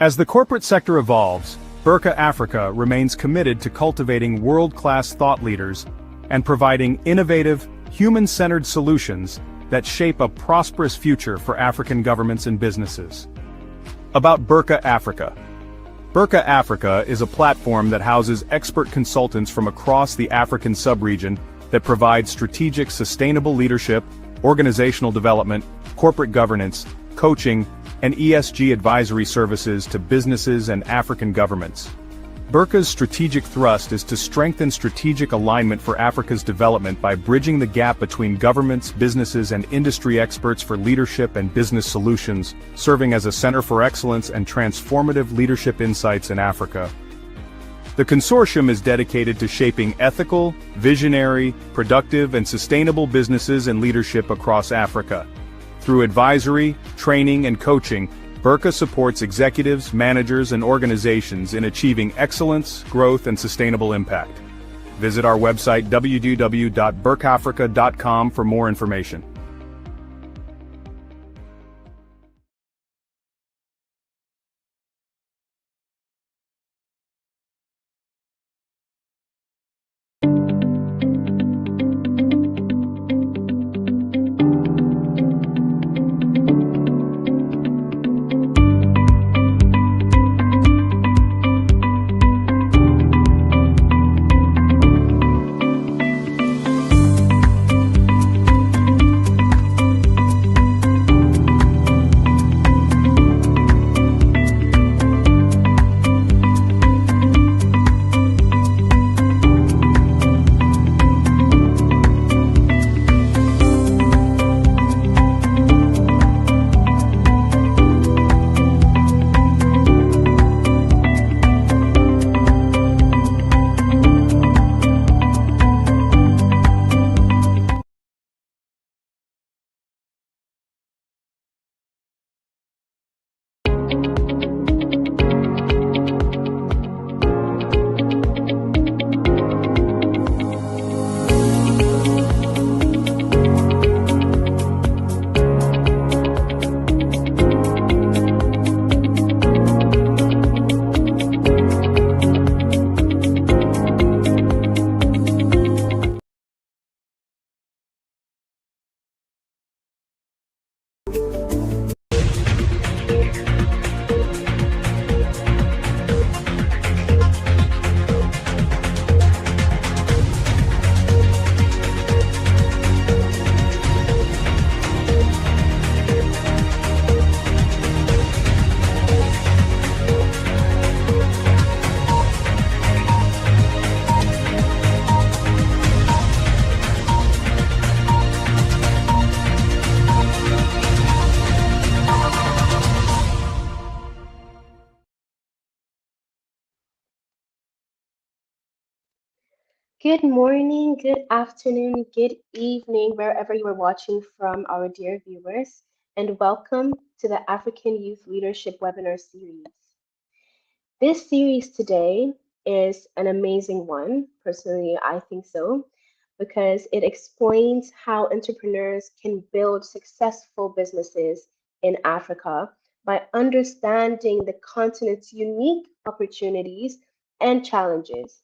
As the corporate sector evolves, Burka Africa remains committed to cultivating world-class thought leaders and providing innovative, human-centered solutions that shape a prosperous future for African governments and businesses. About Burka Africa. Burka Africa is a platform that houses expert consultants from across the African sub-region that provide strategic sustainable leadership, organizational development, corporate governance, coaching, and ESG advisory services to businesses and African governments. Burka's strategic thrust is to strengthen strategic alignment for Africa's development by bridging the gap between governments, businesses, and industry experts for leadership and business solutions, serving as a center for excellence and transformative leadership insights in Africa. The consortium is dedicated to shaping ethical, visionary, productive, and sustainable businesses and leadership across Africa. Through advisory, training, and coaching, Burka supports executives, managers, and organizations in achieving excellence, growth, and sustainable impact. Visit our website www.burkafrica.com for more information. Good morning, good afternoon, good evening, wherever you are watching from, our dear viewers, and welcome to the African Youth Leadership Webinar Series. This series today is an amazing one. Personally, I think so, because it explains how entrepreneurs can build successful businesses in Africa by understanding the continent's unique opportunities and challenges,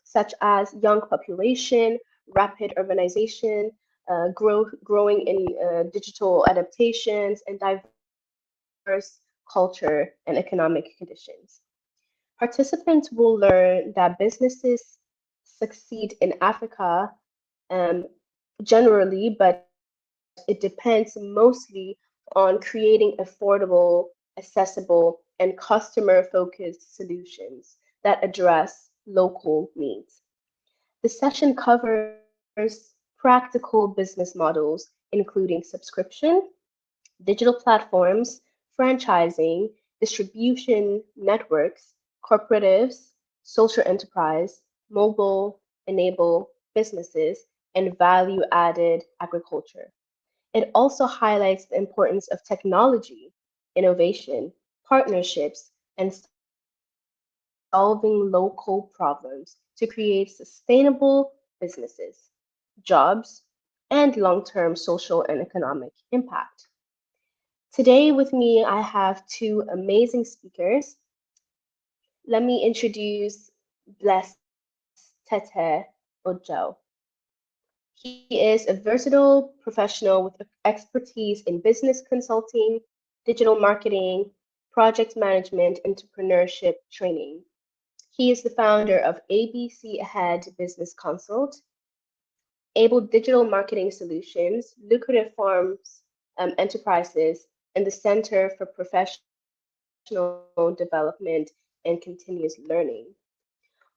such as young population, rapid urbanization, growing in digital adaptations, and diverse culture and economic conditions. Participants will learn that businesses succeed in Africa generally, but it depends mostly on creating affordable, accessible, and customer-focused solutions that address local needs. The session covers practical business models, including subscription, digital platforms, franchising, distribution networks, cooperatives, social enterprise, mobile enable businesses, and value-added agriculture. It also highlights the importance of technology, innovation, partnerships, and solving local problems to create sustainable businesses, jobs, and long-term social and economic impact. Today with me, I have two amazing speakers. Let me introduce Bless Tete Ojo. He is a versatile professional with expertise in business consulting, digital marketing, project management, entrepreneurship training. He is the founder of ABC Ahead Business Consult, Able Digital Marketing Solutions, Lucrative Farms Enterprises, and the Center for Professional Development and Continuous Learning.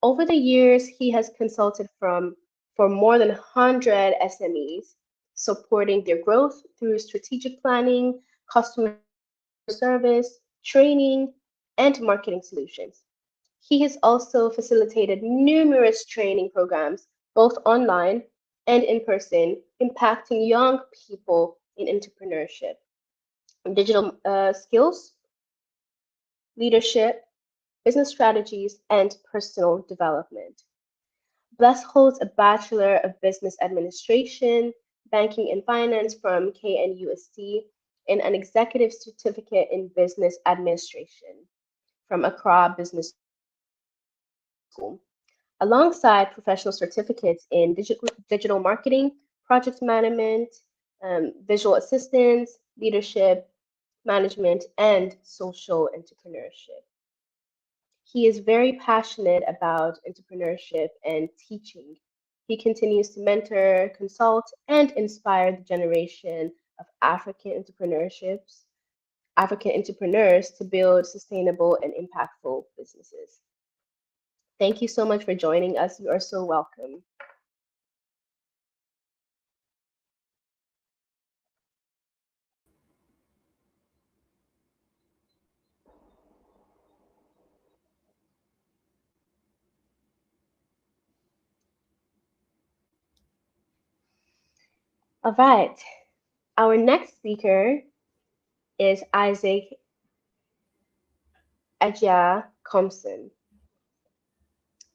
Over the years, he has consulted for more than 100 SMEs, supporting their growth through strategic planning, customer service, training, and marketing solutions. He has also facilitated numerous training programs, both online and in person, impacting young people in entrepreneurship, digital skills, leadership, business strategies, and personal development. Bless holds a Bachelor of Business Administration, Banking and Finance from KNUST, and an Executive Certificate in Business Administration from Accra Business School, alongside professional certificates in digital marketing, project management, visual assistance, leadership, management, and social entrepreneurship. He is very passionate about entrepreneurship and teaching. He continues to mentor, consult, and inspire the generation of African entrepreneurs to build sustainable and impactful businesses. Thank you so much for joining us. You are so welcome. All right. Our next speaker is Isaac Ajia Compson.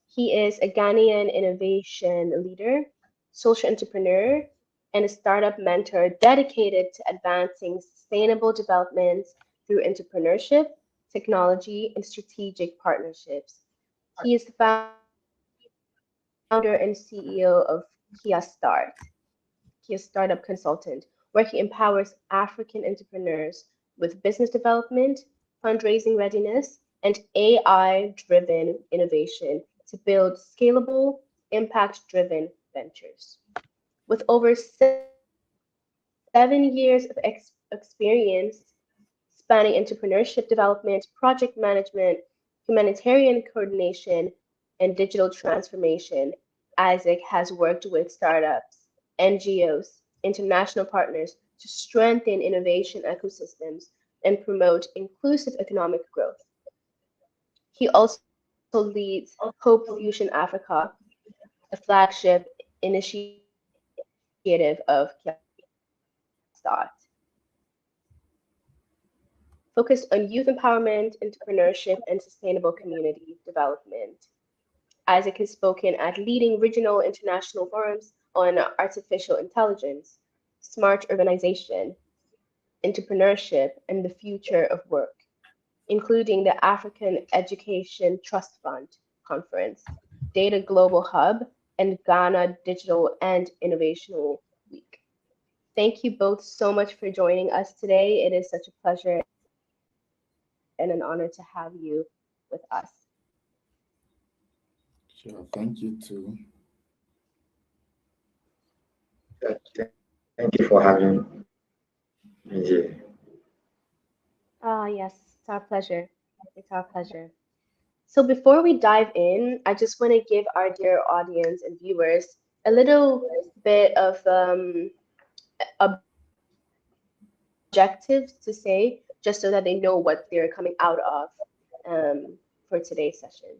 He is a Ghanaian innovation leader, social entrepreneur, and a startup mentor dedicated to advancing sustainable development through entrepreneurship, technology, and strategic partnerships. He is the founder and CEO of Kia Start, Kia Startup Consultant, where he empowers African entrepreneurs with business development, fundraising readiness, and AI-driven innovation to build scalable, impact-driven ventures. With over 7 years of experience spanning entrepreneurship development, project management, humanitarian coordination, and digital transformation, Isaac has worked with startups, NGOs, international partners to strengthen innovation ecosystems and promote inclusive economic growth. He also leads Hope Fusion Africa, a flagship initiative of Kia Start, focused on youth empowerment, entrepreneurship, and sustainable community development. Isaac has spoken at leading regional international forums on artificial intelligence, smart urbanization, entrepreneurship, and the future of work, including the African Education Trust Fund Conference, Data Global Hub, and Ghana Digital and Innovational Week. Thank you both so much for joining us today. It is such a pleasure and an honor to have you with us. Sure, thank you too. Thank you for having me here. Yes, it's our pleasure. It's our pleasure. So before we dive in, I just want to give our dear audience and viewers a little bit of objectives to say, just so that they know what they're coming out of for today's session.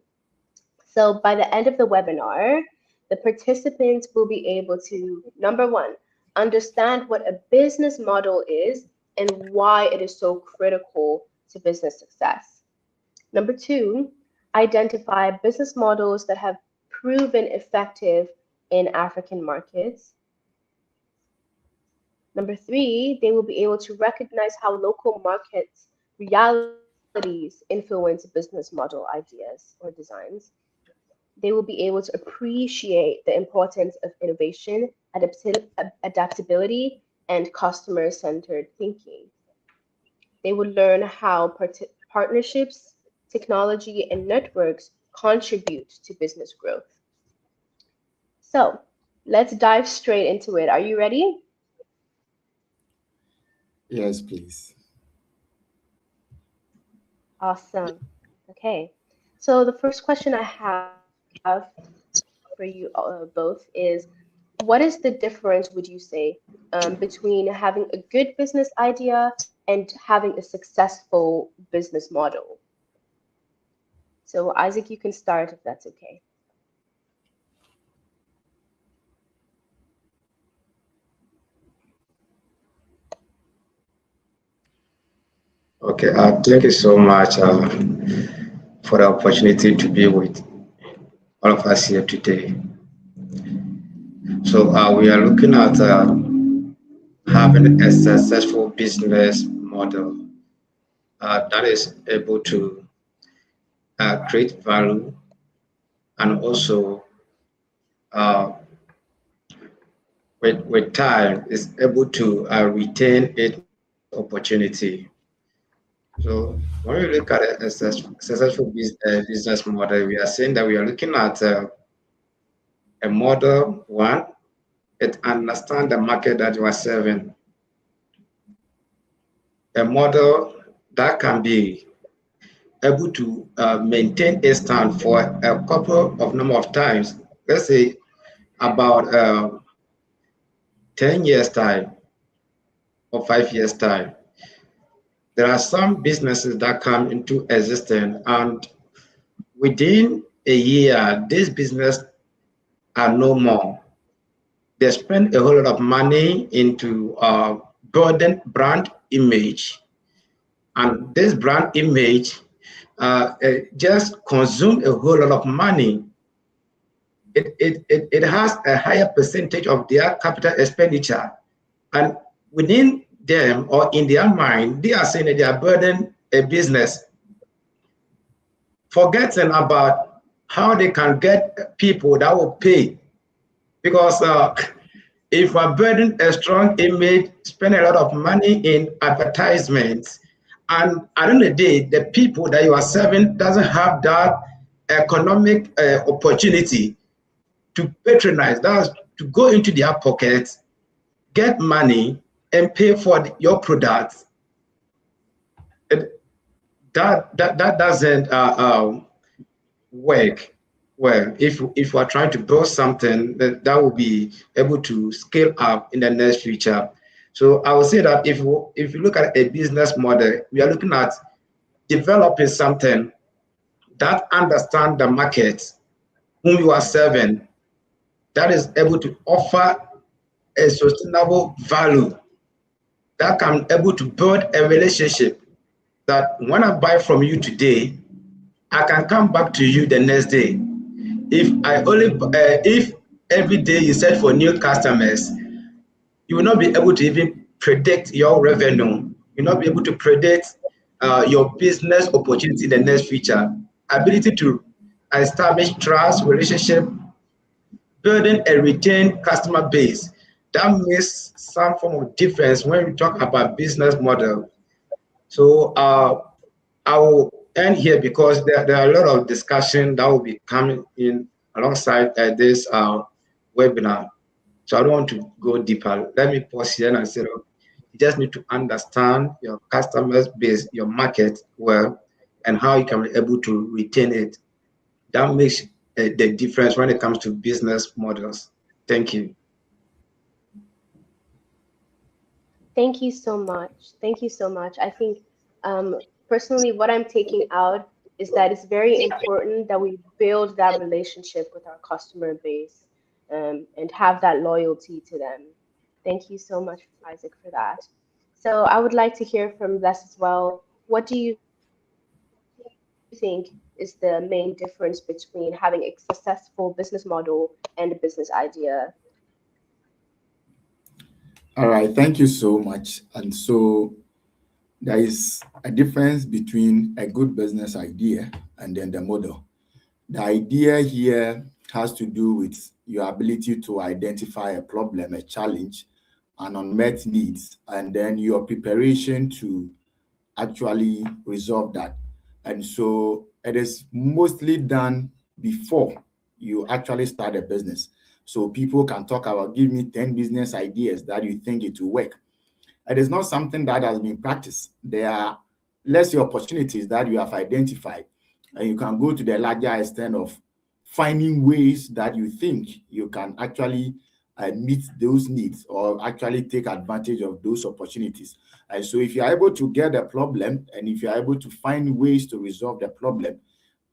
So by the end of the webinar, the participants will be able to, number one, understand what a business model is and why it is so critical to business success. Number two, identify business models that have proven effective in African markets. Number three, they will be able to recognize how local markets realities influence business model ideas or designs. They will be able to appreciate the importance of innovation, adaptability, and customer-centered thinking. They will learn how partnerships, technology, and networks contribute to business growth. So let's dive straight into it. Are you ready? Yes, please. Awesome. Okay. So the first question I have for you both is, what is the difference, would you say, between having a good business idea and having a successful business model? So Isaac, you can start if that's okay. Okay, thank you so much for the opportunity to be with all of us here today. So we are looking at having a successful business model that is able to create value and also uh, with time is able to retain its opportunity. So when we look at a successful business model, we are saying that we are looking at a model, one, it understand the market that you are serving. A model that can be able to maintain a stand for a couple of number of times. Let's say about 10 years time or 5 years time. There are some businesses that come into existence and within a year, this business are no more. They spend a whole lot of money into building brand image, and this brand image just consume a whole lot of money. It has a higher percentage of their capital expenditure, and within them or in their mind, they are saying that they are building a business, forgetting about how they can get people that will pay. Because if we're building a strong image, spend a lot of money in advertisements, and at the end of the day, the people that you are serving doesn't have that economic opportunity to patronize, that's to go into their pockets, get money, and pay for your products. That doesn't work well. If we're trying to build something that will be able to scale up in the next future. So I would say that if you look at a business model, we are looking at developing something that understands the market whom you are serving, that is able to offer a sustainable value, that can able to build a relationship, that when I buy from you today, I can come back to you the next day. If every day you search for new customers, you will not be able to even predict your revenue. You'll not be able to predict your business opportunity in the next future. Ability to establish trust, relationship, building a retained customer base. That makes some form of difference when we talk about business model. So I will end here because there are a lot of discussion that will be coming in alongside this webinar. So I don't want to go deeper. Let me pause here and say, look, you just need to understand your customers base, your market well, and how you can be able to retain it. That makes the difference when it comes to business models. Thank you. Thank you so much. Thank you so much. I think personally, what I'm taking out is that it's very important that we build that relationship with our customer base and have that loyalty to them. Thank you so much, Isaac, for that. So I would like to hear from Les as well. What do you think is the main difference between having a successful business model and a business idea? All right, thank you so much. And so there is a difference between a good business idea and then the model. The idea here has to do with your ability to identify a problem, a challenge, an unmet needs, and then your preparation to actually resolve that. And so it is mostly done before you actually start a business. So people can talk about, give me 10 business ideas that you think it will work. It is not something that has been practiced. There are less opportunities that you have identified, and you can go to the larger extent of finding ways that you think you can actually meet those needs or actually take advantage of those opportunities. And so, if you are able to get a problem and if you are able to find ways to resolve the problem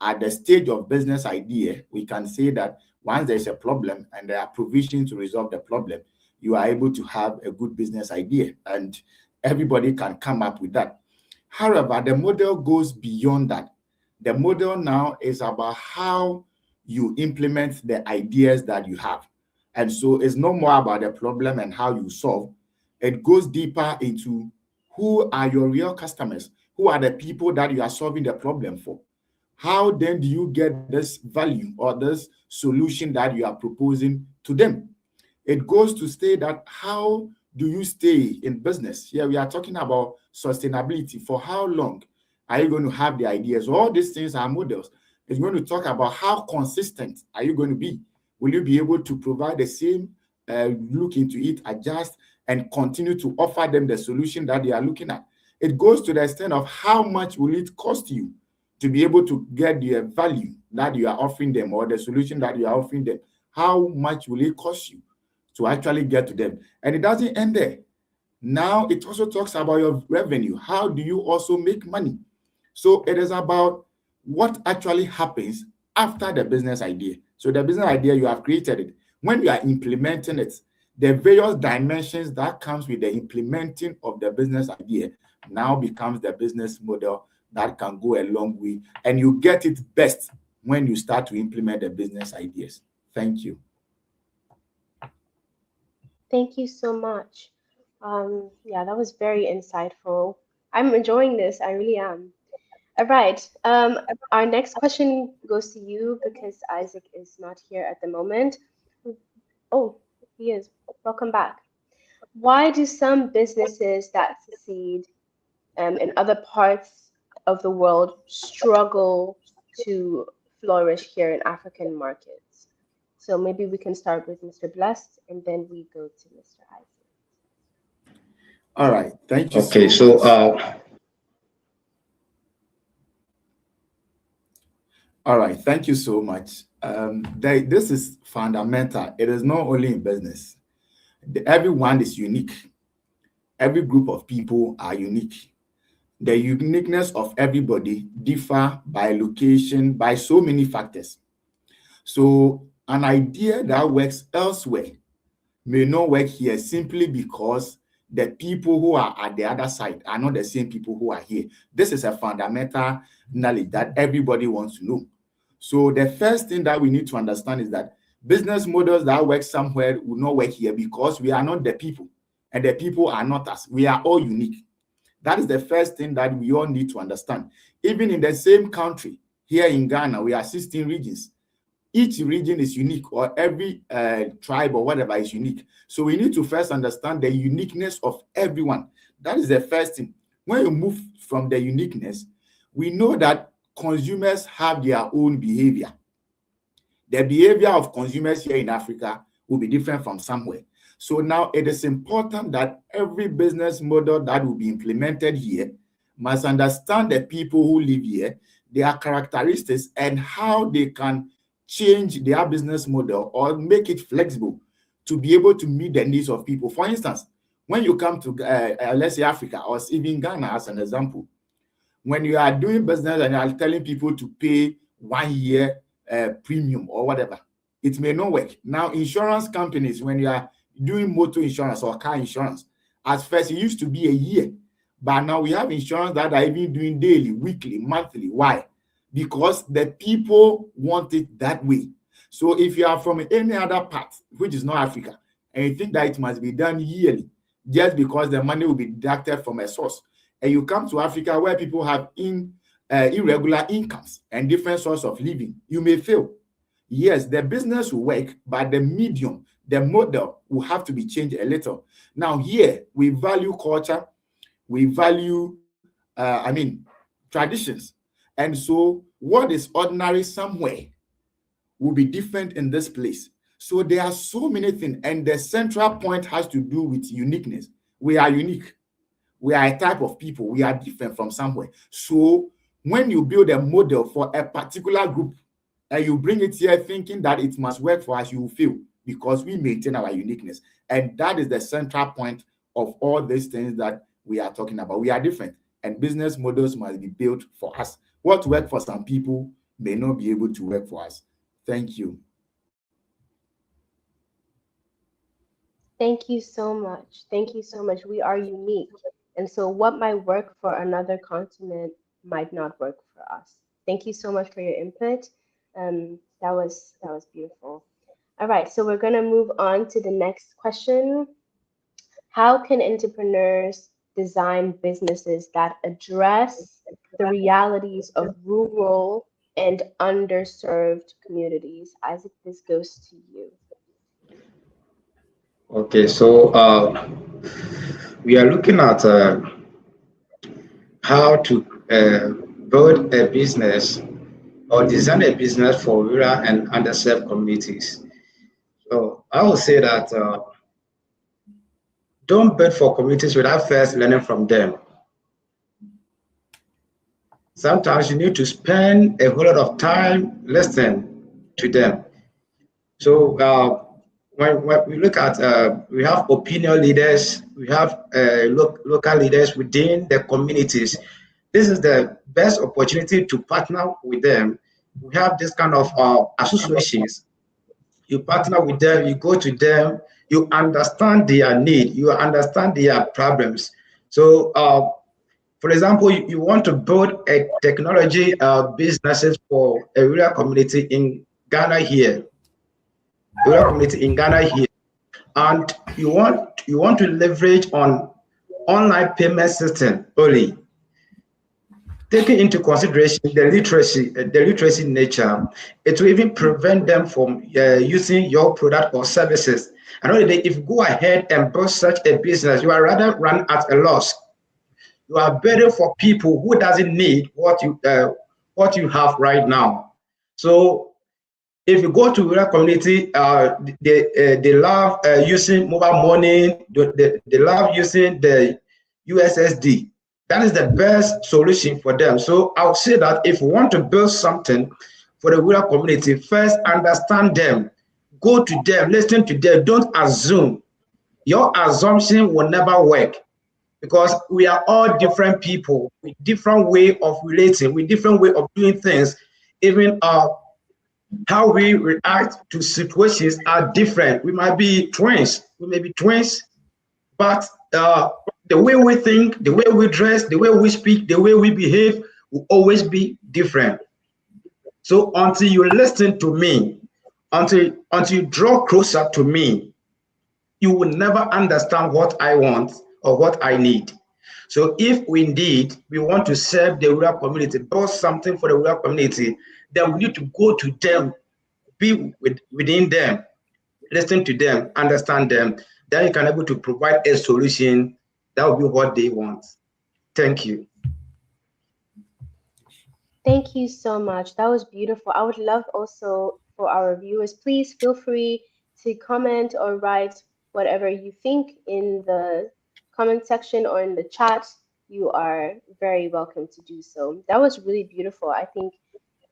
at the stage of business idea, we can say that once there's a problem and there are provisions to resolve the problem, you are able to have a good business idea, and everybody can come up with that. However, the model goes beyond that. The model now is about how you implement the ideas that you have. And so it's no more about the problem and how you solve. It goes deeper into who are your real customers, who are the people that you are solving the problem for. How then do you get this value or this solution that you are proposing to them? It goes to say that how do you stay in business? Here we are talking about sustainability. For how long are you going to have the ideas? All these things are models. It's going to talk about how consistent are you going to be? Will you be able to provide the same look into it, adjust, and continue to offer them the solution that they are looking at? It goes to the extent of how much will it cost you to be able to get the value that you are offering them or the solution that you are offering them. How much will it cost you to actually get to them? And it doesn't end there. Now it also talks about your revenue. How do you also make money? So it is about what actually happens after the business idea. So the business idea, you have created it. When you are implementing it, the various dimensions that comes with the implementing of the business idea now becomes the business model that can go a long way. And you get it best when you start to implement the business ideas. Thank you. Thank you so much. Yeah, that was very insightful. I'm enjoying this. I really am. All right. Our next question goes to you because Isaac is not here at the moment. Oh, he is. Welcome back. Why do some businesses that succeed in other parts of the world struggle to flourish here in African markets? So maybe we can start with Mr. Blessed and then we go to Mr. Isaac. All right. Thank you Okay, so so much. All right. Thank you so much. This is fundamental. It is not only in business. Everyone is unique. Every group of people are unique. The uniqueness of everybody differ by location, by so many factors. So an idea that works elsewhere may not work here simply because the people who are at the other side are not the same people who are here. This is a fundamental knowledge that everybody wants to know. So the first thing that we need to understand is that business models that work somewhere will not work here because we are not the people and the people are not us. We are all unique. That is the first thing that we all need to understand. Even in the same country, here in Ghana, we are 16 regions. Each region is unique, or every tribe or whatever is unique. So we need to first understand the uniqueness of everyone. That is the first thing. When you move from the uniqueness, we know that consumers have their own behavior. The behavior of consumers here in Africa will be different from somewhere. So now it is important that every business model that will be implemented here must understand the people who live here, their characteristics, and how they can change their business model or make it flexible to be able to meet the needs of people. For instance, when you come to, let's say Africa or even Ghana as an example, when you are doing business and you are telling people to pay 1 year premium or whatever, it may not work. Now, insurance companies, when you are doing motor insurance or car insurance, at first it used to be a year, but now we have insurance that are even doing daily, weekly, monthly. Why? Because the people want it that way. So if you are from any other part, which is not Africa, and you think that it must be done yearly, just because the money will be deducted from a source. And you come to Africa where people have irregular incomes and different sources of living, you may fail. Yes, the business will work, but the medium, the model will have to be changed a little. Now here, we value culture, we value, traditions. And so what is ordinary somewhere will be different in this place. So there are so many things, and the central point has to do with uniqueness. We are unique. We are a type of people. We are different from somewhere. So when you build a model for a particular group and you bring it here thinking that it must work for us, you will fail because we maintain our uniqueness. And that is the central point of all these things that we are talking about. We are different, and business models must be built for us. What works for some people may not be able to work for us. Thank you. Thank you so much. Thank you so much. We are unique. And so what might work for another continent might not work for us. Thank you so much for your input. That was beautiful. All right, so we're gonna move on to the next question. How can entrepreneurs design businesses that address the realities of rural and underserved communities? Isaac, this goes to you. Okay, so we are looking at how to build a business or design a business for rural and underserved communities. So I would say that don't build for communities without first learning from them. Sometimes you need to spend a whole lot of time listening to them. So when we look at, we have opinion leaders, we have local leaders within the communities. This is the best opportunity to partner with them. We have this kind of associations. You partner with them, you go to them, you understand their need, you understand their problems. So, for example, you want to build a technology businesses for a rural community in Ghana here, and you want to leverage on online payment system only. Taking into consideration the literacy nature, it will even prevent them from using your product or services. And only if you go ahead and build such a business, you are rather run at a loss. You are better for people who doesn't need what you have right now. So if you go to rural community, they love using mobile money. They love using the USSD. That is the best solution for them. So I would say that if you want to build something for the rural community, first understand them, go to them, listen to them. Don't assume. Your assumption will never work because we are all different people with different way of relating, with different way of doing things. Even how we react to situations are different. We might be twins, but the way we think, the way we dress, the way we speak, the way we behave will always be different. So until you listen to me, until you draw closer to me, you will never understand what I want or what I need. So if we indeed we want to serve the rural community, build something for the rural community, then we need to go to them, be within them, listen to them, understand them. Then you can be able to provide a solution that will be what they want. Thank you. Thank you so much. That was beautiful. I would love also for our viewers, please feel free to comment or write whatever you think in the comment section or in the chat. You are very welcome to do so. That was really beautiful. I think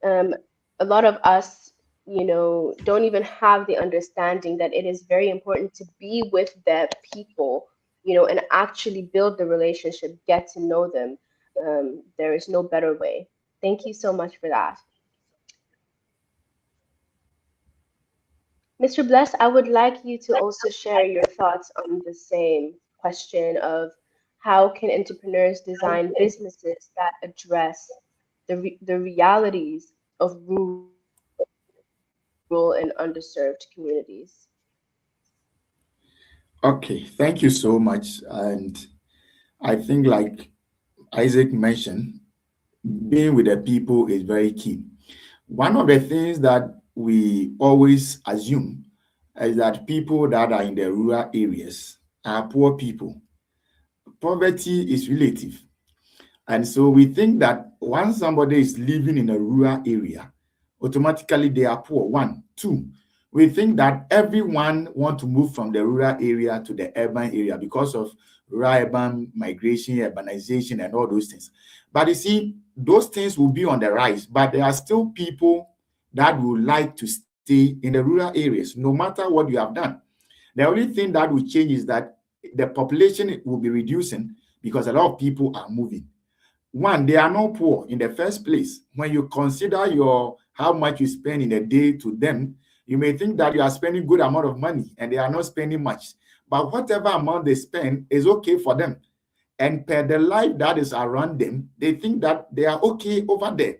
a lot of us, don't even have the understanding that it is very important to be with the people, and actually build the relationship, get to know them. There is no better way. Thank you so much for that. Mr. Bless, I would like you to also share your thoughts on the same question of how can entrepreneurs design businesses that address the realities of rural and underserved communities? Okay, thank you so much. And I think, like Isaac mentioned, being with the people is very key. One of the things that we always assume is that people that are in the rural areas are poor people. Poverty is relative. And so we think that once somebody is living in a rural area, automatically they are poor. One. Two, we think that everyone want to move from the rural area to the urban area because of rural urban migration, urbanization, and all those things. But you see, those things will be on the rise, but there are still people that would like to stay in the rural areas, no matter what you have done. The only thing that will change is that the population will be reducing because a lot of people are moving. One, they are not poor in the first place. When you consider your how much you spend in a day to them, you may think that you are spending good amount of money and they are not spending much. But whatever amount they spend is okay for them. And per the life that is around them, they think that they are okay over there.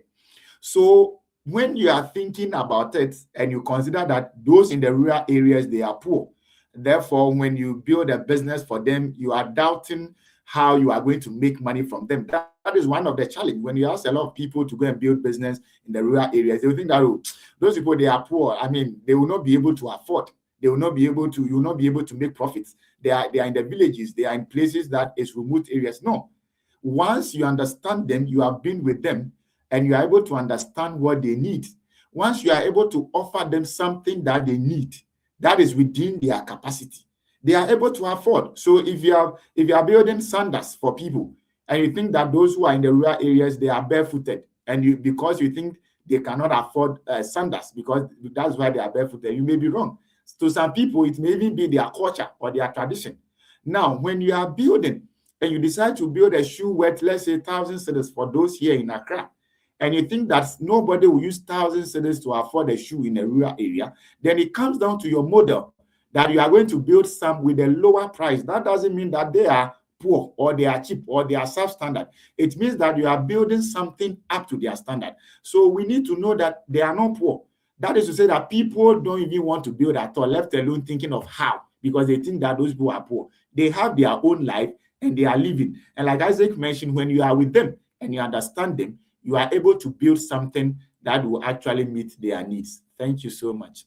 So when you are thinking about it and you consider that those in the rural areas, they are poor, therefore, when you build a business for them, you are doubting how you are going to make money from them. That is one of the challenge. When you ask a lot of people to go and build business in the rural areas, they will think that, oh, those people, they are poor. I mean, they will not be able to afford. They will not be able to, you will not be able to make profits. They are in the villages. They are in places that is remote areas. No. Once you understand them, you have been with them, and you are able to understand what they need. Once you are able to offer them something that they need, that is within their capacity, they are able to afford. So if you are building sandals for people, and you think that those who are in the rural areas, they are barefooted, and because you think they cannot afford sandals because that's why they are barefooted, you may be wrong. To some people, it may even be their culture or their tradition. Now, when you are building and you decide to build a shoe worth, let's say, 1,000 cedis for those here in Accra, and you think that nobody will use 1,000 cedis to afford a shoe in a rural area, then it comes down to your model that you are going to build some with a lower price. That doesn't mean that they are poor or they are cheap or they are substandard. It means that you are building something up to their standard. So we need to know that they are not poor. That is to say that people don't even want to build at all, left alone thinking of how, because they think that those people are poor. They have their own life and they are living. And like Isaac mentioned, when you are with them and you understand them, you are able to build something that will actually meet their needs. Thank you so much.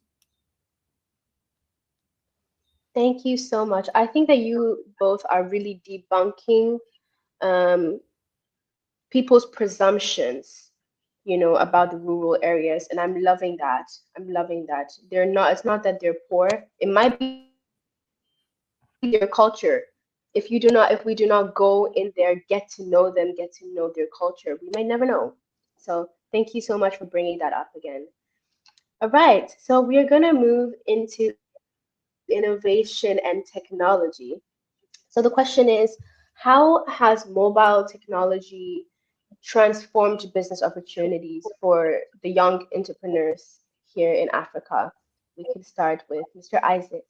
Thank you so much. I think that you both are really debunking um, people's presumptions, about the rural areas, and I'm loving that. I'm loving that. They're not. It's not that they're poor. It might be their culture. If we do not go in there, get to know them, get to know their culture, we might never know. So thank you so much for bringing that up again. All right, so we are gonna move into innovation and technology. So the question is, how has mobile technology transformed business opportunities for the young entrepreneurs here in Africa? We can start with Mr. Isaac.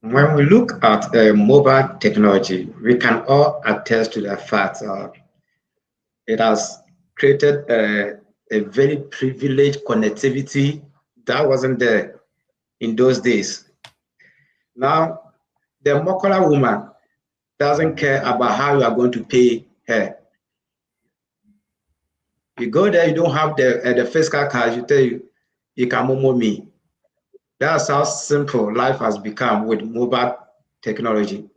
When we look at mobile technology, we can all attest to the fact it has created a very privileged connectivity that wasn't there in those days. Now, the Mokola woman doesn't care about how you are going to pay her. You go there, you don't have the fiscal cash, you tell you can momo me. That's how simple life has become with mobile technology.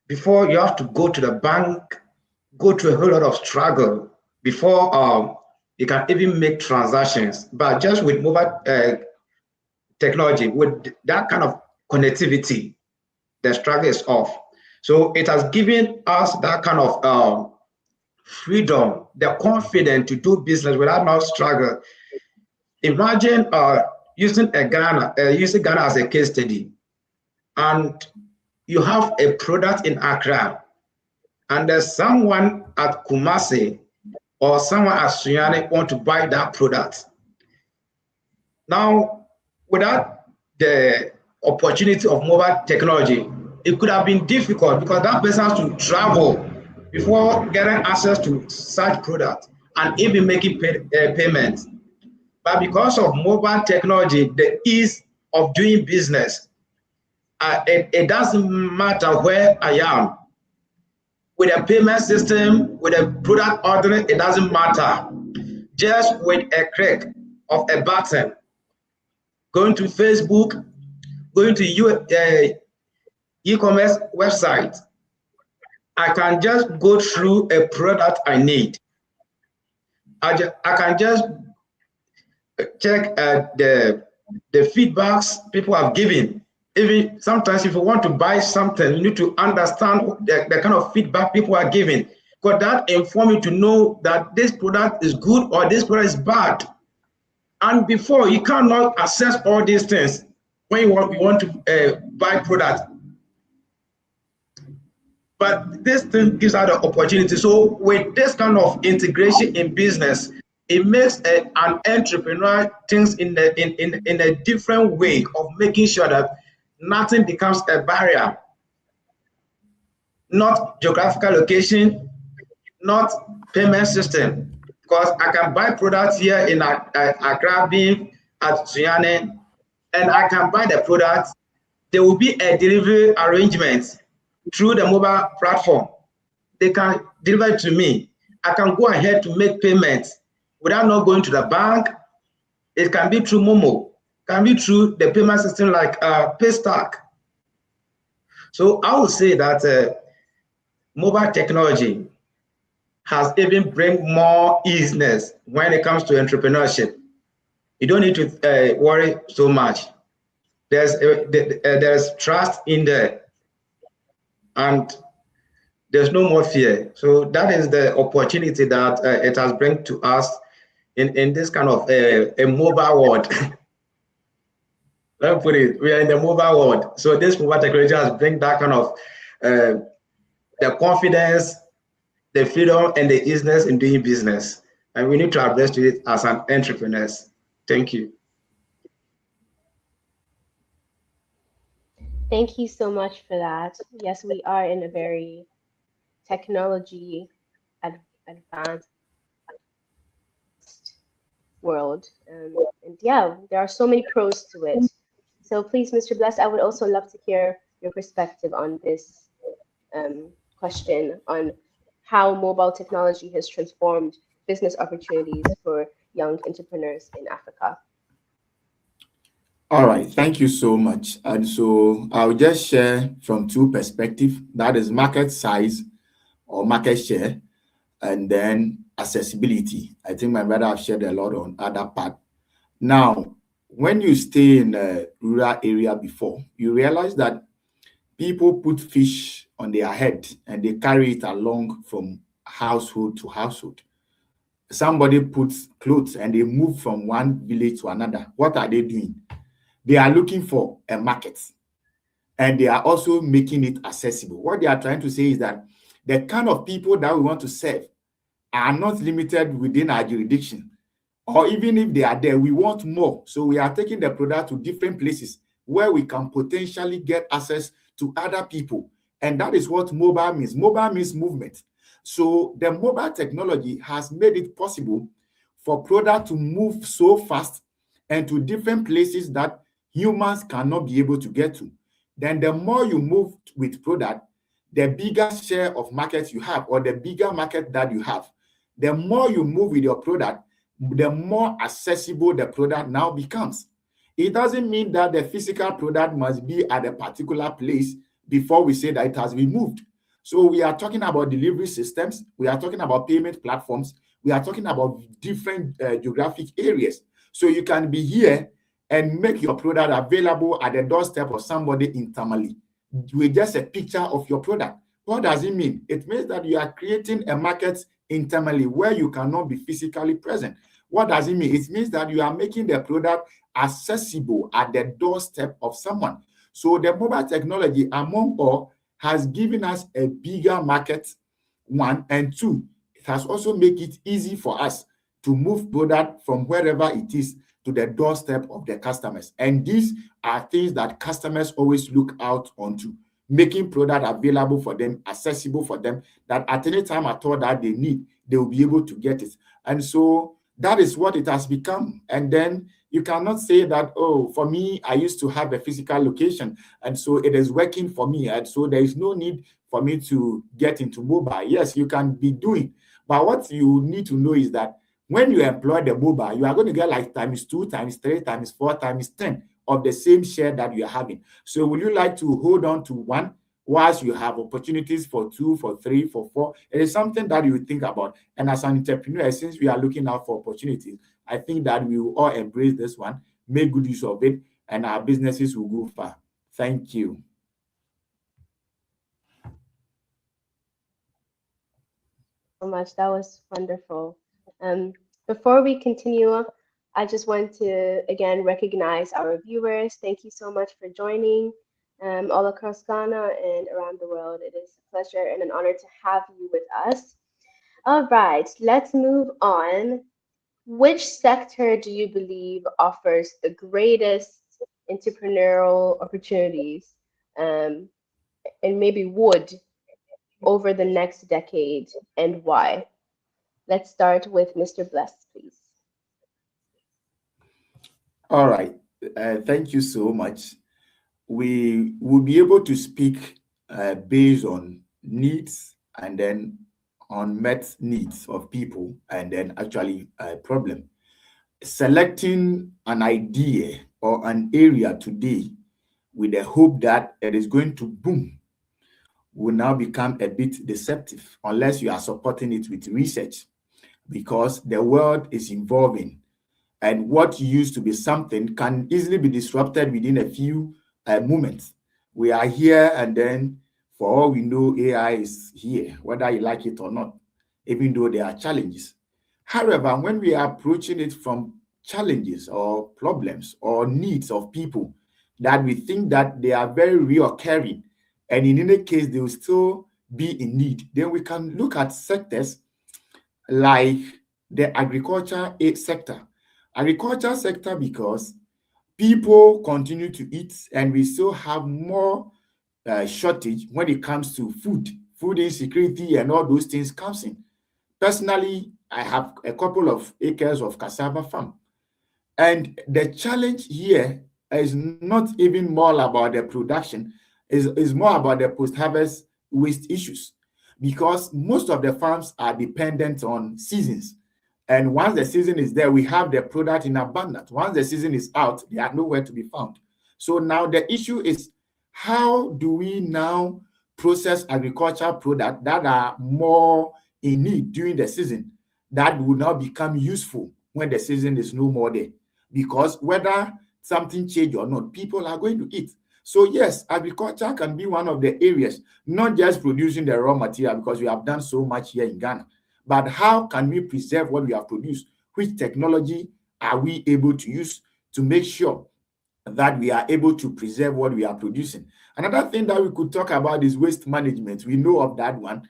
Before, you have to go to the bank, go through a whole lot of struggle before you can even make transactions. But just with mobile technology, with that kind of connectivity, the struggle is off. So it has given us that kind of freedom, the confidence to do business without no struggle. Imagine using Ghana as a case study, and you have a product in Accra, and there's someone at Kumasi or someone at Sunyani want to buy that product. Now, without the opportunity of mobile technology, it could have been difficult because that person has to travel before getting access to such product and even making payments. But because of mobile technology, the ease of doing business, it doesn't matter where I am. With a payment system, with a product ordering, it doesn't matter. Just with a click of a button, going to Facebook, going to your e-commerce website, I can just go through a product I need. I can just check the feedbacks people have given. Even sometimes if you want to buy something, you need to understand the kind of feedback people are giving, because that informs you to know that this product is good or this product is bad. And before, you cannot assess all these things when you want to buy product. But this thing gives out the opportunity. So with this kind of integration in business, it makes an entrepreneur thinks in a different way of making sure that nothing becomes a barrier. Not geographical location, not payment system. Because I can buy products here in Accra, being at Sunyane, and I can buy the products. There will be a delivery arrangement through the mobile platform. They can deliver it to me. I can go ahead to make payments without not going to the bank. It can be through Momo, can be through the payment system like Paystack. So I would say that mobile technology has even bring more easiness when it comes to entrepreneurship. You don't need to worry so much. There's trust in there, and there's no more fear. So that is the opportunity that it has bring to us in this kind of a mobile world. Let me put it, we are in the mobile world. So this mobile technology has bring that kind of the confidence, the freedom, and the easiness in doing business. And we need to address it as an entrepreneurs. Thank you. Thank you so much for that. Yes, we are in a very technology advanced world. And yeah, there are so many pros to it. So please, Mr. Bless, I would also love to hear your perspective on this question on how mobile technology has transformed business opportunities for young entrepreneurs in Africa. All right, thank you so much. And so I'll just share from two perspectives, that is market size or market share, and then accessibility. I think my brother have shared a lot on other part. Now, when you stay in a rural area before, you realize that people put fish on their head and they carry it along from household to household. Somebody puts clothes and they move from one village to another. What are they doing? They are looking for a market, and they are also making it accessible. What they are trying to say is that the kind of people that we want to serve are not limited within our jurisdiction, or even if they are there, we want more. So we are taking the product to different places where we can potentially get access to other people. And that is what mobile means. Mobile means movement. So the mobile technology has made it possible for product to move so fast and to different places that humans cannot be able to get to. Then the more you move with product, the bigger share of market you have, or the bigger market that you have. The more you move with your product, the more accessible the product now becomes. It doesn't mean that the physical product must be at a particular place before we say that it has been moved. So we are talking about delivery systems, we are talking about payment platforms, we are talking about different geographic areas. So you can be here and make your product available at the doorstep of somebody in Tamale with just a picture of your product. What does it mean? It means that you are creating a market in Tamale where you cannot be physically present. What does it mean? It means that you are making the product accessible at the doorstep of someone. So the mobile technology, among all, has given us a bigger market, one, and two, it has also made it easy for us to move product from wherever it is to the doorstep of the customers. And these are things that customers always look out onto, making product available for them, accessible for them, that at any time at all that they need, they will be able to get it. And so That is what it has become. And then you cannot say that, oh, for me, I used to have a physical location, and so it is working for me. And so there is no need for me to get into mobile. Yes, you can be doing. But what you need to know is that when you employ the mobile, you are going to get like times 2, times 3, times 4, times 10 of the same share that you are having. So will you like to hold on to one whilst you have opportunities for 2, for 3, for 4? It is something that you think about. And as an entrepreneur, since we are looking out for opportunities, I think that we will all embrace this one, make good use of it, and our businesses will go far. Thank you. So much. That was wonderful. Before we continue, I just want to again recognize our viewers. Thank you so much for joining all across Ghana and around the world. It is a pleasure and an honor to have you with us. All right, let's move on. Which sector do you believe offers the greatest entrepreneurial opportunities, and maybe would, over the next decade, and why? Let's start with Mr. Bless, please. All right. Thank you so much. We will be able to speak based on needs and then unmet needs of people and then actually a problem. Selecting an idea or an area today with the hope that it is going to boom will now become a bit deceptive unless you are supporting it with research, because the world is evolving, and what used to be something can easily be disrupted within a few moments. We are here, and then for all we know, AI is here, whether you like it or not, even though there are challenges. However, when we are approaching it from challenges or problems or needs of people that we think that they are very reoccurring, and in any case, they will still be in need, then we can look at sectors like the agriculture sector. Agriculture sector, because people continue to eat and we still have more shortage when it comes to food insecurity and all those things comes in. Personally, I have a couple of acres of cassava farm. And the challenge here is not even more about the production, is more about the post-harvest waste issues. Because most of the farms are dependent on seasons. And once the season is there, we have the product in abundance. Once the season is out, they are nowhere to be found. So now the issue is, how do we now process agricultural products that are more in need during the season that will now become useful when the season is no more there? Because whether something change or not, people are going to eat. So yes, agriculture can be one of the areas, not just producing the raw material, because we have done so much here in Ghana, but how can we preserve what we have produced? Which technology are we able to use to make sure that we are able to preserve what we are producing? Another thing that we could talk about is waste management. We know of that one.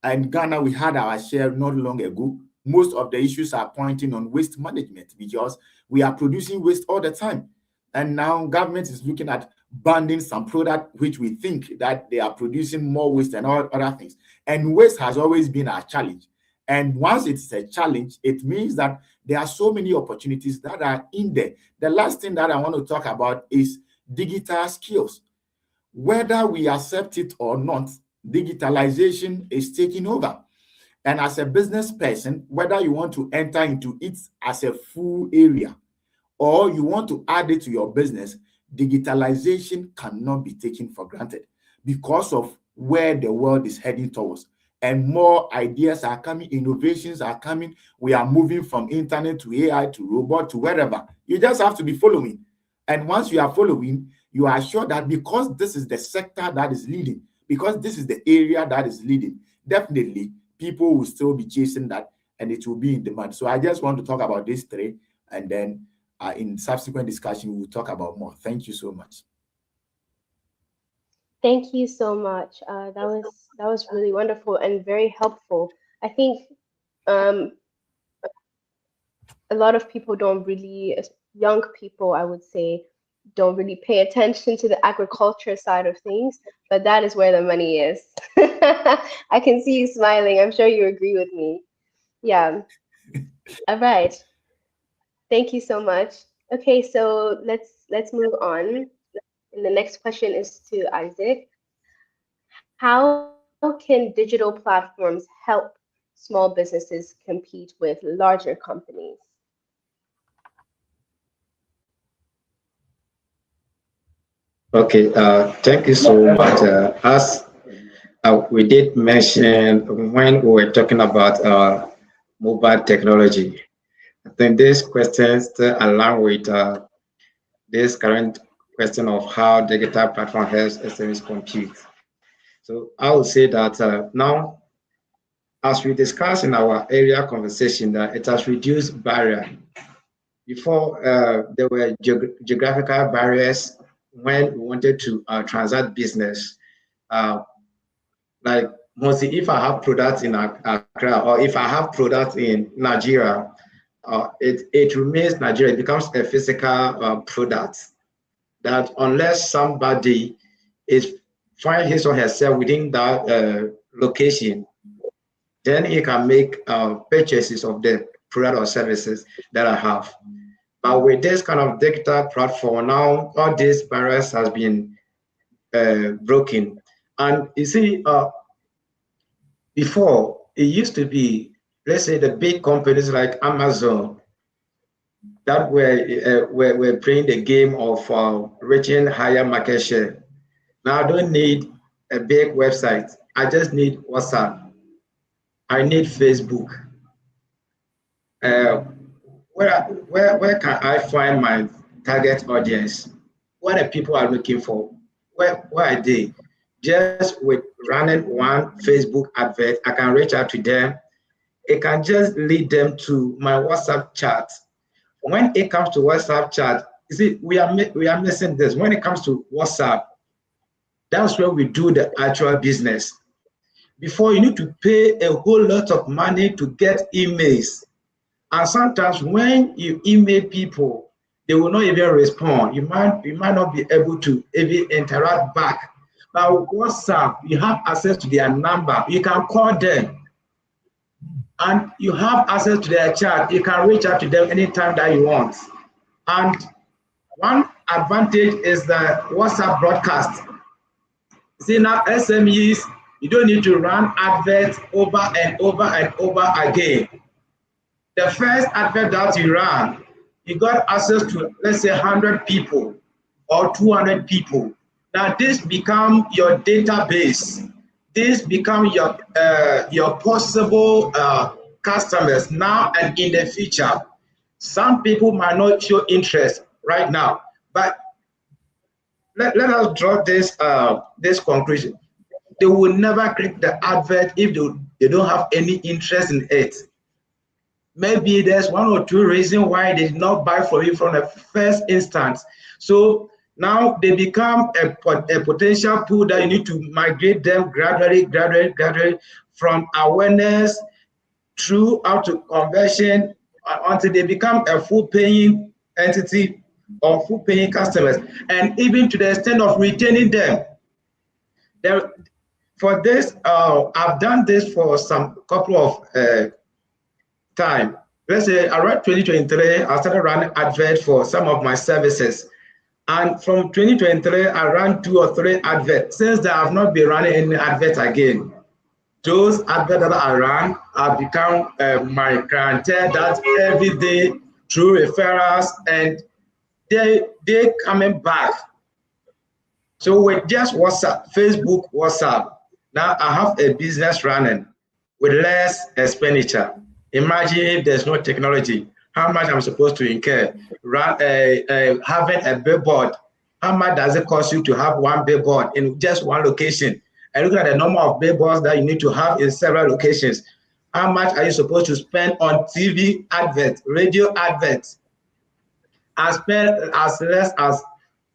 In Ghana, we had our share not long ago. Most of the issues are pointing on waste management because we are producing waste all the time. And now government is looking at banning some product which we think that they are producing more waste and all other things. And waste has always been our challenge. And once it's a challenge, it means that there are so many opportunities that are in there. The last thing that I want to talk about is digital skills. Whether we accept it or not, digitalization is taking over. And as a business person, whether you want to enter into it as a full area or you want to add it to your business, digitalization cannot be taken for granted because of where the world is heading towards. And more ideas are coming, innovations are coming. We are moving from internet to AI to robot to wherever. You just have to be following. And once you are following, you are sure that because this is the sector that is leading, because this is the area that is leading, definitely people will still be chasing that and it will be in demand. So I just want to talk about these three, and then in subsequent discussion, we will talk about more. Thank you so much. Thank you so much. That was really wonderful and very helpful. I think um, a lot of people don't really, young people, I would say, don't really pay attention to the agriculture side of things, but that is where the money is. I can see you smiling. I'm sure you agree with me. Yeah. All right. Thank you so much. Okay, so let's move on. And the next question is to Isaac. How can digital platforms help small businesses compete with larger companies? Okay, thank you so much. As we did mention when we were talking about mobile technology, I think this question still along with this current question of how digital platform helps SMEs compete. So I would say that now, as we discussed in our earlier conversation, that it has reduced barrier. Before, there were geographical barriers when we wanted to transact business. Uh, like mostly, if I have products in Accra or if I have products in Nigeria, it remains Nigeria. It becomes a physical product that unless somebody is find his or herself within that location, then he can make purchases of the product or services that I have. But with this kind of digital platform, now all these barriers has been broken. And you see, before it used to be, let's say the big companies like Amazon that were playing the game of reaching higher market share. Now I don't need a big website. I just need WhatsApp. I need Facebook. Uh, where can I find my target audience? What the people are looking for? Where are they? Just with running one Facebook advert, I can reach out to them. It can just lead them to my WhatsApp chat. When it comes to WhatsApp chat, you see, we are missing this. When it comes to WhatsApp, that's where we do the actual business. Before, you need to pay a whole lot of money to get emails. And sometimes when you email people, they will not even respond. You might not be able to even interact back. But with WhatsApp, you have access to their number. You can call them. And you have access to their chat. You can reach out to them anytime that you want. And one advantage is the WhatsApp broadcast. See, now SMEs, you don't need to run adverts over and over and over again. The first advert that you ran, you got access to, let's say, 100 people or 200 people. Now this become your database. This become your possible customers now and in the future. Some people might not show interest right now, but let us draw this conclusion. They will never click the advert if they don't have any interest in it. Maybe there's one or two reasons why they did not buy from you from the first instance. So now they become a potential pool that you need to migrate them gradually from awareness through out to conversion until they become a full paying entity or full paying customers, and even to the extent of retaining them. For this, I've done this for some couple of time. Let's say around 2023, I started running adverts for some of my services. And from 2023, I ran 2 or 3 adverts. Since then, I've not been running any adverts again. Those adverts that I ran have become my clientele that every day through referrals, and they coming back. So with just WhatsApp, Facebook, WhatsApp, now I have a business running with less expenditure. Imagine if there's no technology, how much I'm supposed to incur. Having a billboard, how much does it cost you to have one billboard in just one location? And look at the number of billboards that you need to have in several locations. How much are you supposed to spend on TV adverts, radio adverts? I spend as less as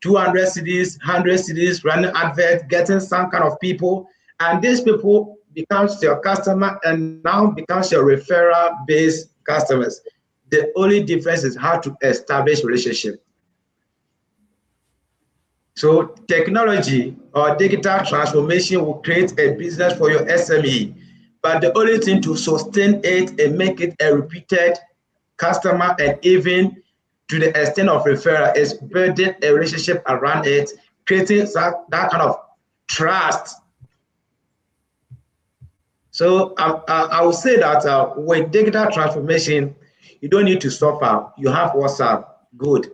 200 CDs, 100 CDs running adverts, getting some kind of people, and these people becomes your customer and now becomes your referral-based customers. The only difference is how to establish relationship. So technology or digital transformation will create a business for your SME, But the only thing to sustain it and make it a repeated customer, and even to the extent of referral, is building a relationship around it, creating that kind of trust. So I would say that with digital transformation, you don't need to suffer. You have WhatsApp, good.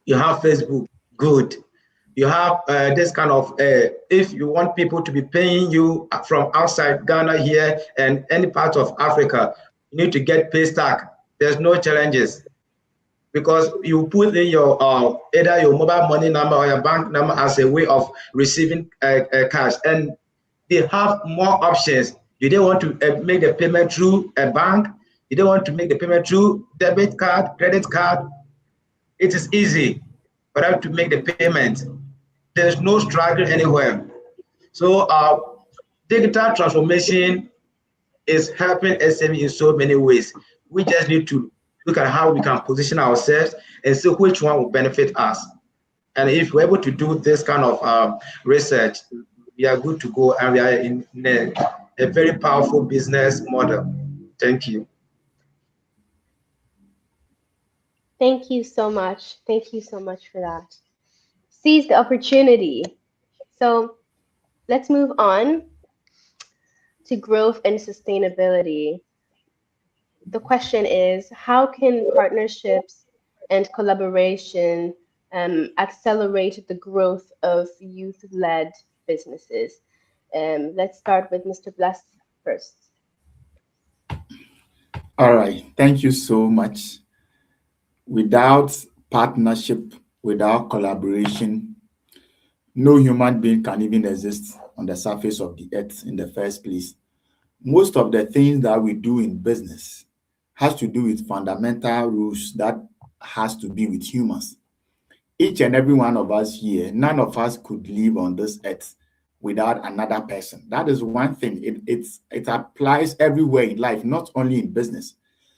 You have Facebook, good. You have this kind of, if you want people to be paying you from outside Ghana here and any part of Africa, you need to get pay stack. There's no challenges because you put in your either your mobile money number or your bank number as a way of receiving cash, and they have more options. You don't want to make the payment through a bank. You don't want to make the payment through debit card, credit card. It is easy for them to make the payment. There's no struggle anywhere. So digital transformation is helping SME in so many ways. We just need to look at how we can position ourselves and see which one will benefit us. And if we're able to do this kind of research, we are good to go, and we are in a very powerful business model. Thank you. Thank you so much. Thank you so much for that. Seize the opportunity. So let's move on to growth and sustainability. The question is, how can partnerships and collaboration accelerate the growth of youth-led businesses? Let's start with Mr. Bless first. All right. Thank you so much. Without partnership, without collaboration, no human being can even exist on the surface of the earth in the first place. Most of the things that we do in business has to do with fundamental rules that has to be with humans. Each and every one of us here, none of us could live on this earth without another person. That is one thing. It applies everywhere in life, not only in business.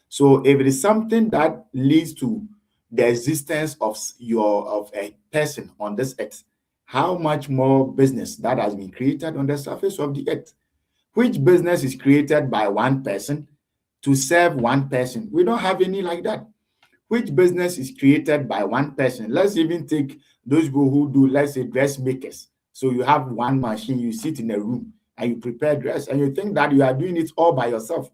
So if it is something that leads to the existence of a person on this earth, how much more business that has been created on the surface of the earth? Which business is created by one person to serve one person? We don't have any like that. Which business is created by one person? Let's even take those people who do, let's say, dressmakers. So you have one machine, you sit in a room and you prepare dress, and you think that you are doing it all by yourself.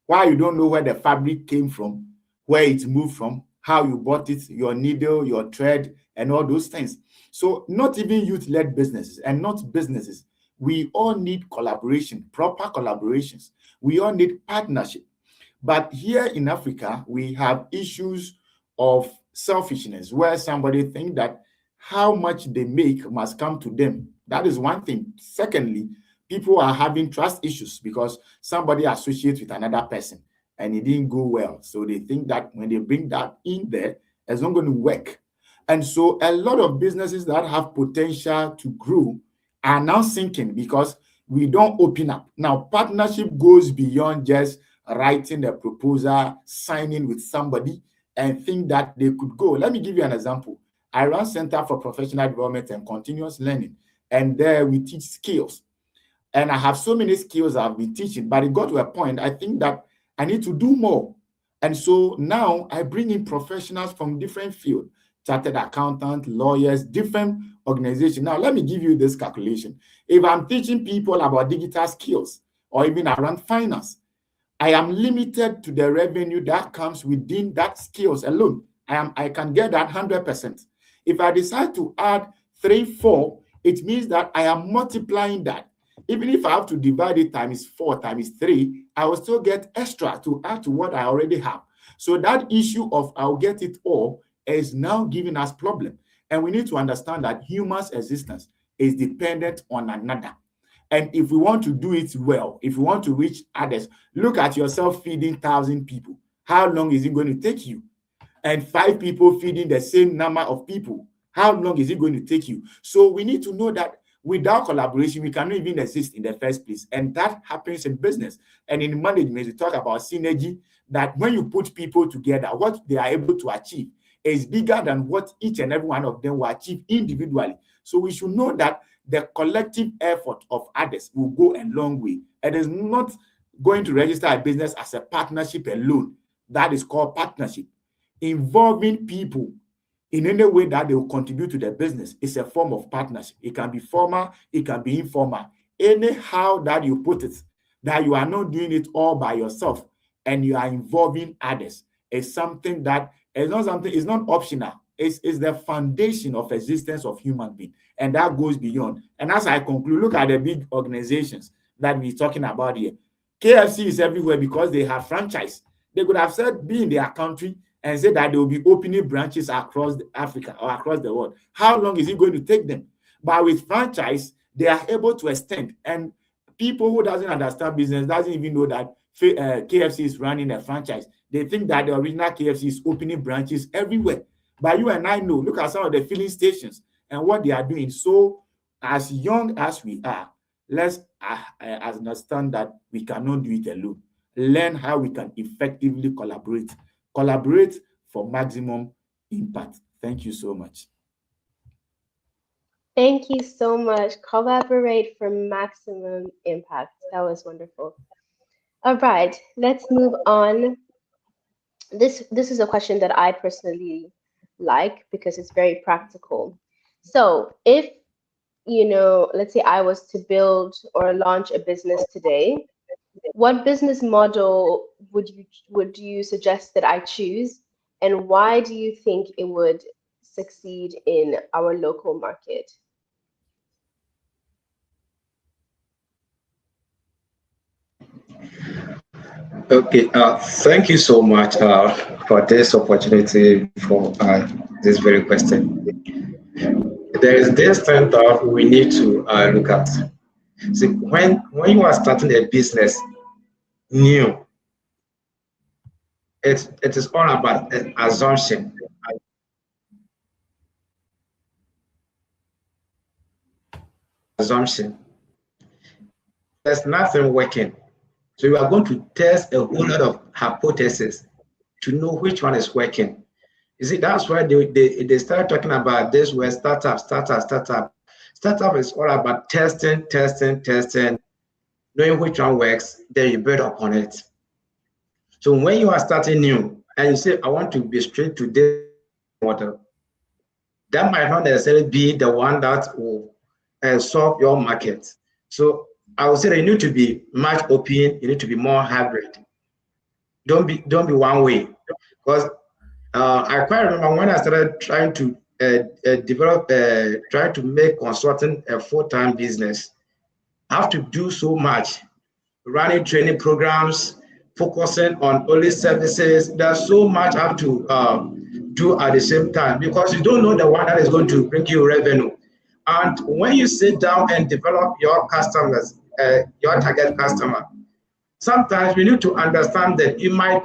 Why? You don't know where the fabric came from, where it moved from, how you bought it, your needle, your thread, and all those things. So not even youth-led businesses and not businesses. We all need collaboration, proper collaborations. We all need partnership. But here in Africa, we have issues of selfishness where somebody thinks that how much they make must come to them. That is one thing. Secondly, people are having trust issues because somebody associates with another person and it didn't go well. So they think that when they bring that in there, it's not going to work. And so a lot of businesses that have potential to grow are now sinking because we don't open up. Now, partnership goes beyond just writing a proposal, signing with somebody, and think that they could go. Let me give you an example. I run Center for Professional Development and Continuous Learning, and there we teach skills. And I have so many skills I've been teaching, but it got to a point, I think that I need to do more. And so now I bring in professionals from different fields, chartered accountants, lawyers, different organizations. Now, let me give you this calculation. If I'm teaching people about digital skills or even around finance, I am limited to the revenue that comes within that skills alone. I can get that 100%. If I decide to add 3, 4, it means that I am multiplying that. Even if I have to divide it times 4, times 3, I will still get extra to add to what I already have. So that issue of I'll get it all is now giving us problem. And we need to understand that humans' existence is dependent on another. And if we want to do it well, if we want to reach others, look at yourself feeding 1,000 people. How long is it going to take you? And 5 people feeding the same number of people. How long is it going to take you? So we need to know that without collaboration, we cannot even exist in the first place. And that happens in business. And in management, we talk about synergy, that when you put people together, what they are able to achieve is bigger than what each and every one of them will achieve individually. So we should know that the collective effort of others will go a long way. It is not going to register a business as a partnership alone. That is called partnership. Involving people in any way that they will contribute to the business is a form of partnership. It can be formal, it can be informal. Anyhow that you put it, that you are not doing it all by yourself and you are involving others, is something that is not something, it's not optional. It's the foundation of existence of human being, and that goes beyond. And as I conclude, look at the big organizations that we're talking about here. KFC is everywhere because they have franchise. They could have said, be in their country and say that they will be opening branches across Africa or across the world. How long is it going to take them? But with franchise, they are able to extend. And people who doesn't understand business doesn't even know that KFC is running a franchise. They think that the original KFC is opening branches everywhere. But you and I know, look at some of the filling stations and what they are doing. So as young as we are, let's understand that we cannot do it alone. Learn how we can effectively collaborate. Collaborate for maximum impact. Thank you so much. Thank you so much. Collaborate for maximum impact. That was wonderful. All right, let's move on. This is a question that I personally like because it's very practical. So if, let's say I was to build or launch a business today, what business model would you suggest that I choose, and why do you think it would succeed in our local market? Okay, thank you so much for this opportunity for this very question. There is this thing that we need to look at. See, when you are starting a business new, it is all about an assumption. Assumption. There's nothing working. So you are going to test a whole lot of hypotheses to know which one is working. You see, that's why they start talking about this where startup. Startup is all about testing, knowing which one works, then you build upon it. So when you are starting new and you say, I want to be straight to this model, that might not necessarily be the one that will solve your market. So I would say that you need to be much open, you need to be more hybrid. Don't be one way. Because I quite remember when I started trying to try to make consulting a full-time business. I have to do so much, running training programs, focusing on only services. There's so much I have to do at the same time because you don't know the one that is going to bring you revenue. And when you sit down and develop your customers, your target customer, sometimes we need to understand that you might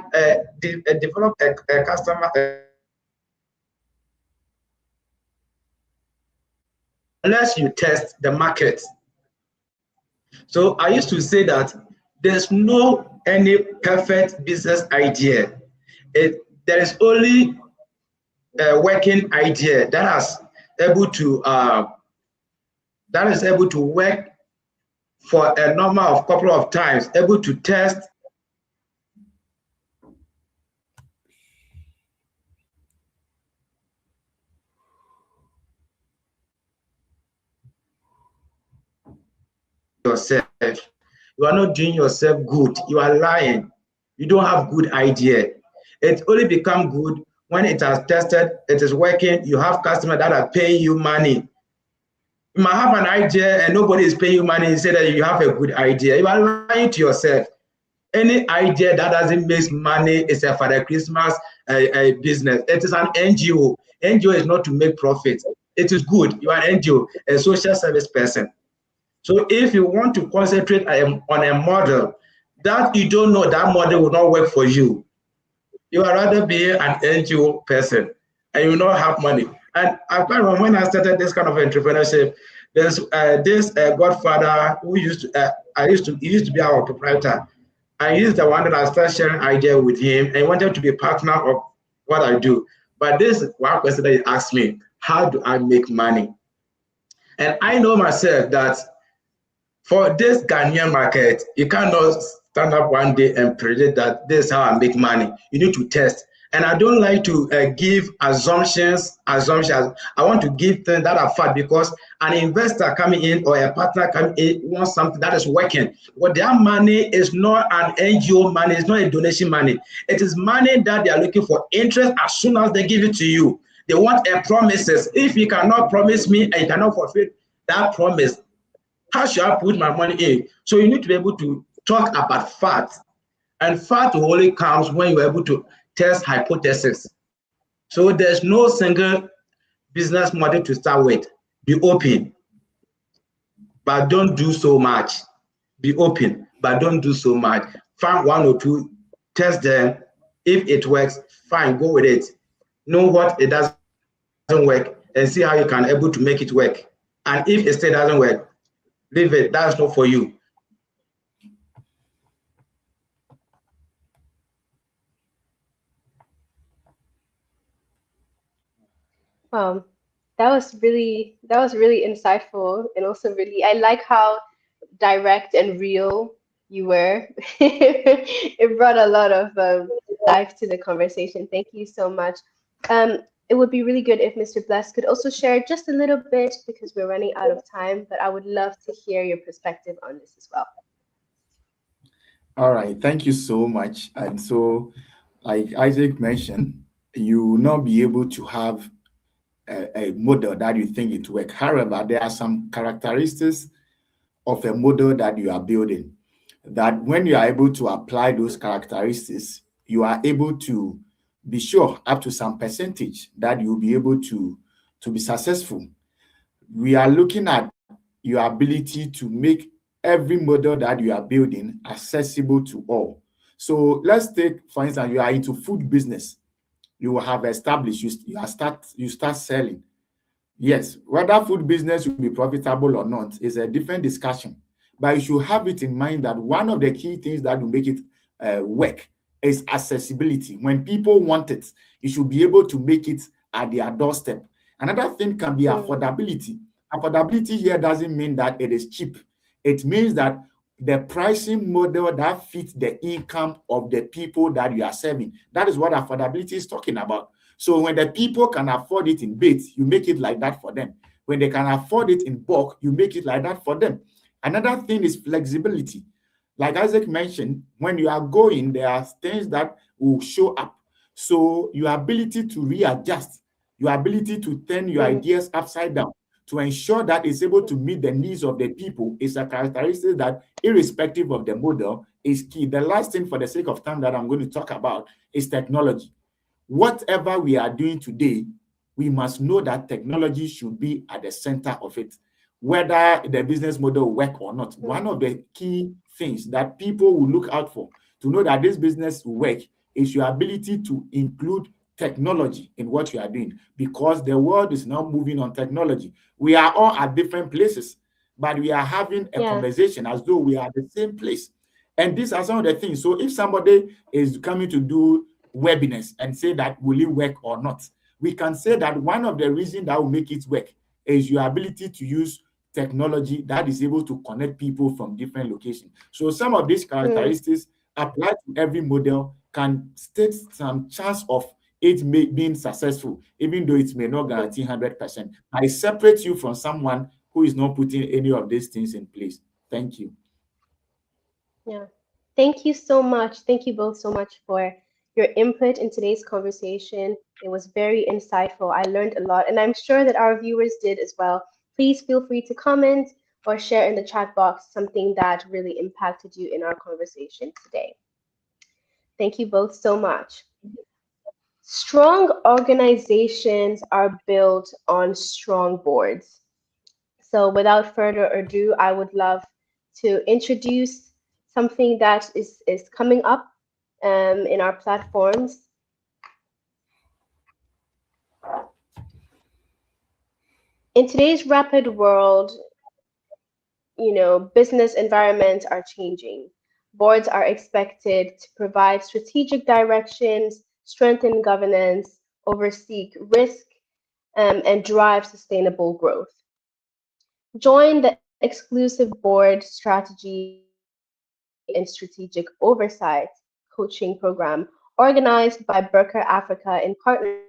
develop a customer unless you test the market. So I used to say that there's no any perfect business idea. There is only a working idea that is able to work for a number of couple of times, able to test. Yourself, you are not doing yourself good. You are lying. You don't have good idea. It only become good when it has tested, it is working. You have customers that are paying you money. You might have an idea and nobody is paying you money and say that you have a good idea. You are lying to yourself. Any idea that doesn't make money is a Father Christmas business. It is an NGO. NGO is not to make profit. It is good. You are an NGO, a social service person. So if you want to concentrate on a model that you don't know that model will not work for you, you would rather be an NGO person and you will not have money. And I remember when I started this kind of entrepreneurship, there's this godfather who he used to be our proprietor. And he's the one that I started sharing idea with him and wanted to be a partner of what I do. But this is one question that he asked me, how do I make money? And I know myself that For this Ghanaian market, you cannot stand up one day and predict that this is how I make money. You need to test. And I don't like to give assumptions. I want to give things that are fact, because an investor coming in or a partner coming in wants something that is working. But their money is not an NGO money, it's not a donation money. It is money that they are looking for interest as soon as they give it to you. They want a promises. If you cannot promise me and you cannot fulfill that promise, how should I put my money in? So you need to be able to talk about facts. And fact only comes when you're able to test hypothesis. So there's no single business model to start with. Be open, but don't do so much. Be open, but don't do so much. Find one or two, test them. If it works, fine, go with it. Know what it doesn't work and see how you can able to make it work. And if it still doesn't work, leave it. That's not for you. That was really insightful, and also really, I like how direct and real you were. It brought a lot of life to the conversation. Thank you so much. It would be really good if Mr. Bless could also share just a little bit, because we're running out of time, but I would love to hear your perspective on this as well. All right, thank you so much. And so, like Isaac mentioned, you will not be able to have a model that you think it works. However, there are some characteristics of a model that you are building that when you are able to apply those characteristics, you are able to be sure up to some percentage that you'll be able to be successful. We are looking at your ability to make every model that you are building accessible to all. So let's take, for instance, you are into food business. You have established, you start selling. Yes, whether food business will be profitable or not is a different discussion. But you should have it in mind that one of the key things that will make it work is accessibility. When people want it, you should be able to make it at their doorstep. Another thing can be affordability. Affordability here doesn't mean that it is cheap. It means that the pricing model that fits the income of the people that you are serving. That is what affordability is talking about. So when the people can afford it in bits, you make it like that for them. When they can afford it in bulk, you make it like that for them. Another thing is flexibility. Like Isaac mentioned, when you are going, there are things that will show up. So your ability to readjust, your ability to turn your ideas upside down to ensure that it's able to meet the needs of the people is a characteristic that, irrespective of the model, is key. The last thing, for the sake of time, that I'm going to talk about is technology. Whatever we are doing today, we must know that technology should be at the center of it, whether the business model will work or not. One of the key things that people will look out for to know that this business will work is your ability to include technology in what you are doing, because the world is now moving on technology. We are all at different places, but we are having a conversation as though we are at the same place. And these are some of the things. So if somebody is coming to do webinars and say that will it work or not, we can say that one of the reasons that will make it work is your ability to use technology that is able to connect people from different locations. So some of these characteristics applied to every model can state some chance of it being successful, even though it may not guarantee 100%. I separate you from someone who is not putting any of these things in place. Thank you. Yeah, thank you so much. Thank you both so much for your input in today's conversation. It was very insightful. I learned a lot, and I'm sure that our viewers did as well. Please feel free to comment or share in the chat box something that really impacted you in our conversation today. Thank you both so much. Strong organizations are built on strong boards. So without further ado, I would love to introduce something that is coming up in our platforms. In today's rapid world, business environments are changing. Boards are expected to provide strategic directions, strengthen governance, oversee risk, and drive sustainable growth. Join the exclusive board strategy and strategic oversight coaching program organized by Burka Africa in partnership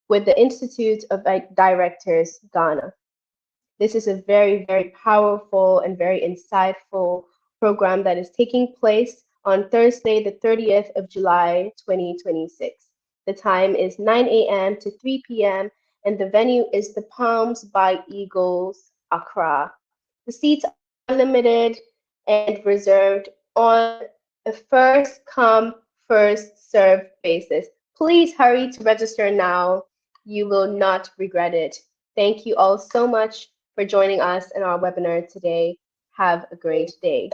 with the Institute of Directors, Ghana. This is a very, very powerful and very insightful program that is taking place on Thursday, the 30th of July, 2026. The time is 9 a.m. to 3 p.m., and the venue is the Palms by Eagles, Accra. The seats are limited and reserved on a first come, first served basis. Please hurry to register now. You will not regret it. Thank you all so much for joining us in our webinar today. Have a great day.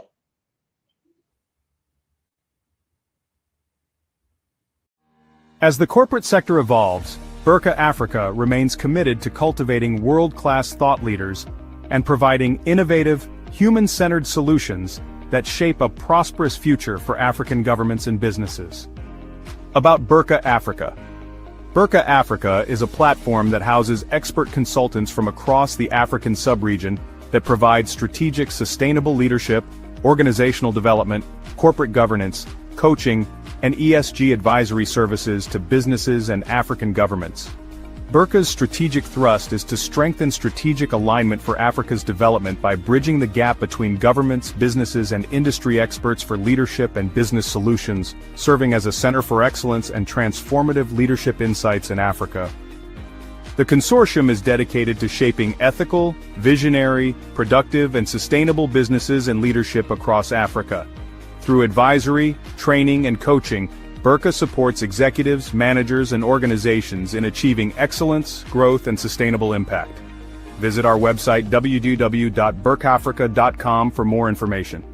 As the corporate sector evolves, Burka Africa remains committed to cultivating world-class thought leaders and providing innovative, human-centered solutions that shape a prosperous future for African governments and businesses. About Burka Africa. Burka Africa is a platform that houses expert consultants from across the African sub-region that provide strategic sustainable leadership, organizational development, corporate governance, coaching, and ESG advisory services to businesses and African governments. Burka's strategic thrust is to strengthen strategic alignment for Africa's development by bridging the gap between governments, businesses, and industry experts for leadership and business solutions, serving as a center for excellence and transformative leadership insights in Africa. The consortium is dedicated to shaping ethical, visionary, productive, and sustainable businesses and leadership across Africa. Through advisory, training, and coaching, Burka supports executives, managers, and organizations in achieving excellence, growth, and sustainable impact. Visit our website www.burkafrica.com for more information.